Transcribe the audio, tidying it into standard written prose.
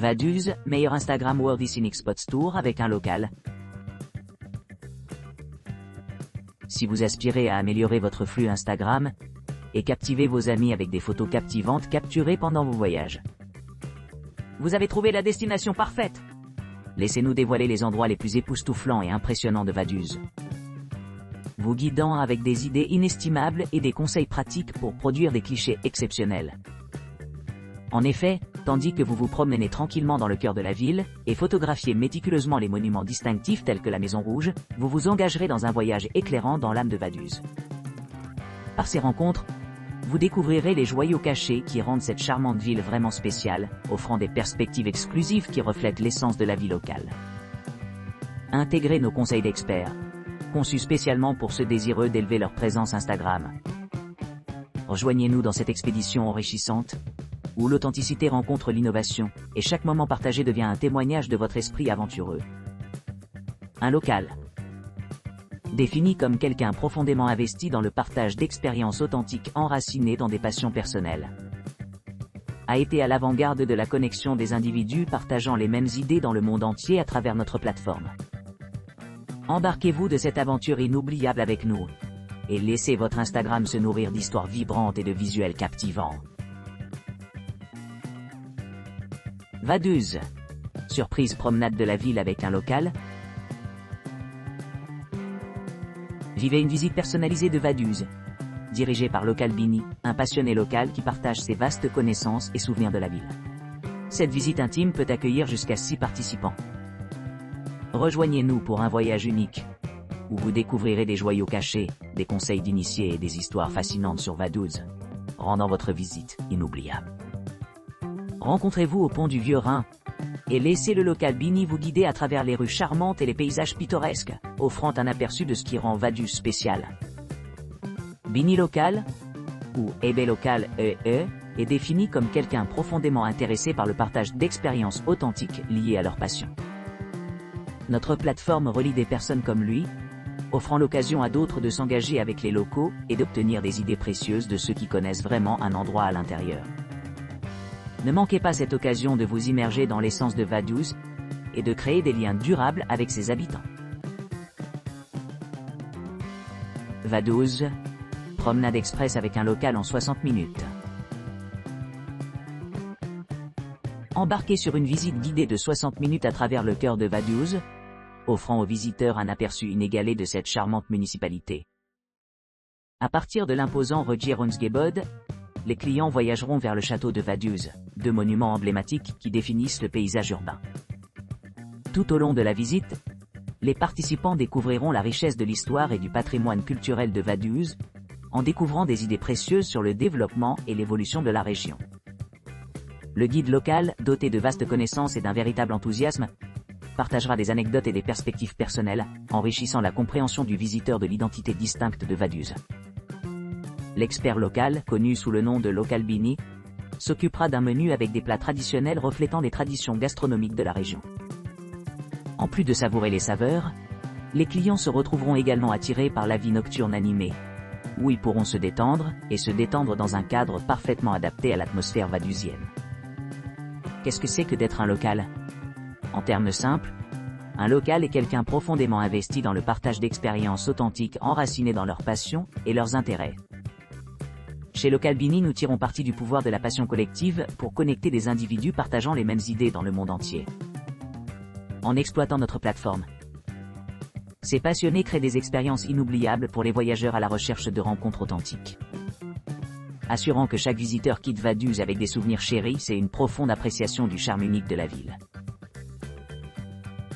Vaduz, meilleur Instagram World Scenic Spots Tour avec un local. Si vous aspirez à améliorer votre flux Instagram et captiver vos amis avec des photos captivantes capturées pendant vos voyages, vous avez trouvé la destination parfaite. Laissez-nous dévoiler les endroits les plus époustouflants et impressionnants de Vaduz, vous guidant avec des idées inestimables et des conseils pratiques pour produire des clichés exceptionnels. En effet, tandis que vous vous promenez tranquillement dans le cœur de la ville, et photographiez méticuleusement les monuments distinctifs tels que la Maison Rouge, vous vous engagerez dans un voyage éclairant dans l'âme de Vaduz. Par ces rencontres, vous découvrirez les joyaux cachés qui rendent cette charmante ville vraiment spéciale, offrant des perspectives exclusives qui reflètent l'essence de la vie locale. Intégrez nos conseils d'experts, conçus spécialement pour ceux désireux d'élever leur présence Instagram. Rejoignez-nous dans cette expédition enrichissante, où l'authenticité rencontre l'innovation, et chaque moment partagé devient un témoignage de votre esprit aventureux. Un local, défini comme quelqu'un profondément investi dans le partage d'expériences authentiques enracinées dans des passions personnelles, a été à l'avant-garde de la connexion des individus partageant les mêmes idées dans le monde entier à travers notre plateforme. Embarquez-vous de cette aventure inoubliable avec nous, et laissez votre Instagram se nourrir d'histoires vibrantes et de visuels captivants. Vaduz. Surprise promenade de la ville avec un local. Vivez une visite personnalisée de Vaduz, dirigée par Local Bini, un passionné local qui partage ses vastes connaissances et souvenirs de la ville. Cette visite intime peut accueillir jusqu'à 6 participants. Rejoignez-nous pour un voyage unique, où vous découvrirez des joyaux cachés, des conseils d'initiés et des histoires fascinantes sur Vaduz, rendant votre visite inoubliable. Rencontrez-vous au pont du Vieux Rhin, et laissez le Local Bini vous guider à travers les rues charmantes et les paysages pittoresques, offrant un aperçu de ce qui rend Vaduz spécial. Bini Local, ou Ebe Local est défini comme quelqu'un profondément intéressé par le partage d'expériences authentiques liées à leur passion. Notre plateforme relie des personnes comme lui, offrant l'occasion à d'autres de s'engager avec les locaux et d'obtenir des idées précieuses de ceux qui connaissent vraiment un endroit à l'intérieur. Ne manquez pas cette occasion de vous immerger dans l'essence de Vaduz et de créer des liens durables avec ses habitants. Vaduz, promenade express avec un local en 60 minutes. Embarquez sur une visite guidée de 60 minutes à travers le cœur de Vaduz, offrant aux visiteurs un aperçu inégalé de cette charmante municipalité. À partir de l'imposant Regierungsgebäude, les clients voyageront vers le château de Vaduz, 2 monuments emblématiques qui définissent le paysage urbain. Tout au long de la visite, les participants découvriront la richesse de l'histoire et du patrimoine culturel de Vaduz, en découvrant des idées précieuses sur le développement et l'évolution de la région. Le guide local, doté de vastes connaissances et d'un véritable enthousiasme, partagera des anecdotes et des perspectives personnelles, enrichissant la compréhension du visiteur de l'identité distincte de Vaduz. L'expert local, connu sous le nom de Local Bini, s'occupera d'un menu avec des plats traditionnels reflétant les traditions gastronomiques de la région. En plus de savourer les saveurs, les clients se retrouveront également attirés par la vie nocturne animée, où ils pourront se détendre dans un cadre parfaitement adapté à l'atmosphère vaduzienne. Qu'est-ce que c'est que d'être un local? En termes simples, un local est quelqu'un profondément investi dans le partage d'expériences authentiques enracinées dans leurs passions et leurs intérêts. Chez Local Bini, nous tirons parti du pouvoir de la passion collective pour connecter des individus partageant les mêmes idées dans le monde entier. En exploitant notre plateforme, ces passionnés créent des expériences inoubliables pour les voyageurs à la recherche de rencontres authentiques. Assurant que chaque visiteur quitte Vaduz avec des souvenirs chéris et une profonde appréciation du charme unique de la ville.